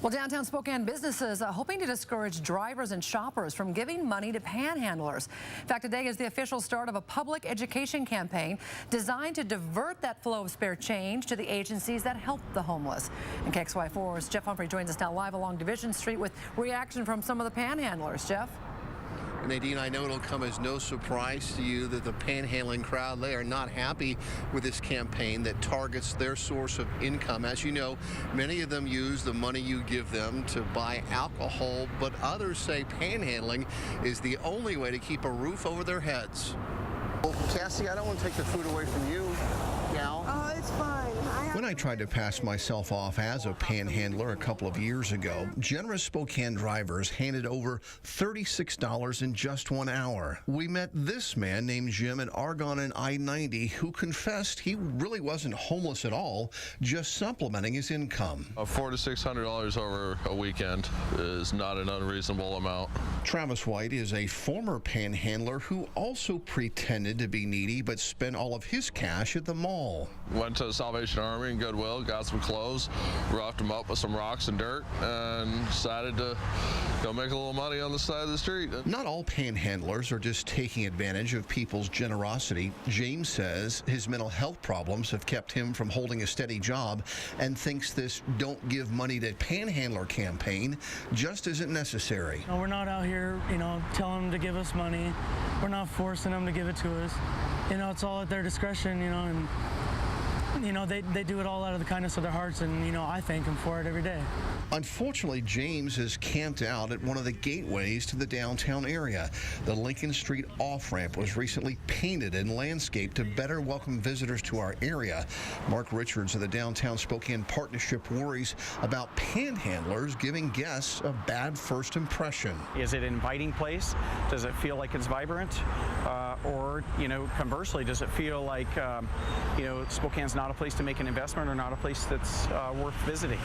Well, downtown Spokane businesses are hoping to discourage drivers and shoppers from giving money to panhandlers. In fact, today is the official start of a public education campaign designed to divert that flow of spare change to the agencies that help the homeless. And KXY4's Jeff Humphrey joins us now live along Division Street with reaction from some of the panhandlers. Jeff? Nadine, I know it'll come as no surprise to you that the panhandling crowd, they are not happy with this campaign that targets their source of income. As you know, many of them use the money you give them to buy alcohol, but others say panhandling is the only way to keep a roof over their heads. Well, Cassie, I don't want to take the food away from you, gal. Oh, it's fine. When I tried to pass myself off as a panhandler a couple of years ago, generous Spokane drivers handed over $36 in just 1 hour. We met this man named Jim in Argonne and I-90 who confessed he really wasn't homeless at all, just supplementing his income. $400 to $600 over a weekend is not an unreasonable amount. Travis White is a former panhandler who also pretended to be needy but spent all of his cash at the mall. Went to the Salvation Army and Goodwill, got some clothes, roughed them up with some rocks and dirt, and decided to go make a little money on the side of the street. Not all panhandlers are just taking advantage of people's generosity. James says his mental health problems have kept him from holding a steady job and thinks this "don't give money to panhandler" campaign just isn't necessary. We're not out here, telling them to give us money. We're not forcing them to give it to us. It's all at their discretion, and they do it all out of the kindness of their hearts, and, I thank them for it every day. Unfortunately, James is camped out at one of the gateways to the downtown area. The Lincoln Street off-ramp was recently painted and landscaped to better welcome visitors to our area. Mark Richards of the Downtown Spokane Partnership worries about panhandlers giving guests a bad first impression. Is it an inviting place? Does it feel like it's vibrant? Or, conversely, does it feel like, Spokane's not a place to make an investment or not a place that's worth visiting?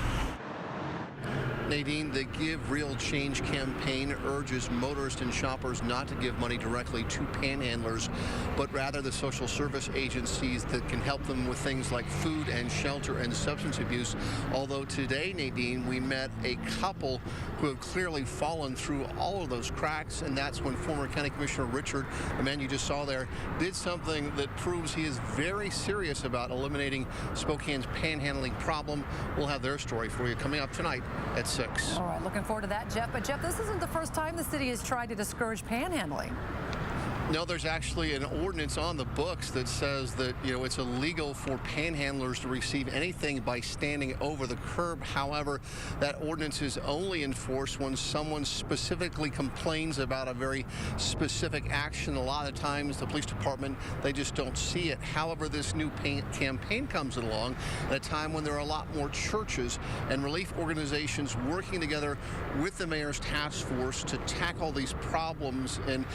Nadine, the Give Real Change campaign urges motorists and shoppers not to give money directly to panhandlers, but rather the social service agencies that can help them with things like food and shelter and substance abuse. Although today, Nadine, we met a couple who have clearly fallen through all of those cracks, and that's when former County Commissioner Richard, the man you just saw there, did something that proves he is very serious about eliminating Spokane's panhandling problem. We'll have their story for you coming up tonight at 6. All right, looking forward to that, Jeff. But, Jeff, this isn't the first time the city has tried to discourage panhandling. No, there's actually an ordinance on the books that says that, it's illegal for panhandlers to receive anything by standing over the curb. However, that ordinance is only enforced when someone specifically complains about a very specific action. A lot of times, the police department, they just don't see it. However, this new campaign comes along at a time when there are a lot more churches and relief organizations working together with the mayor's task force to tackle these problems, and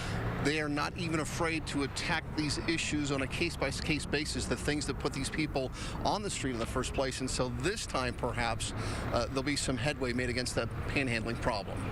they are not even afraid to attack these issues on a case-by-case basis, the things that put these people on the street in the first place. And so this time, perhaps, there'll be some headway made against that panhandling problem.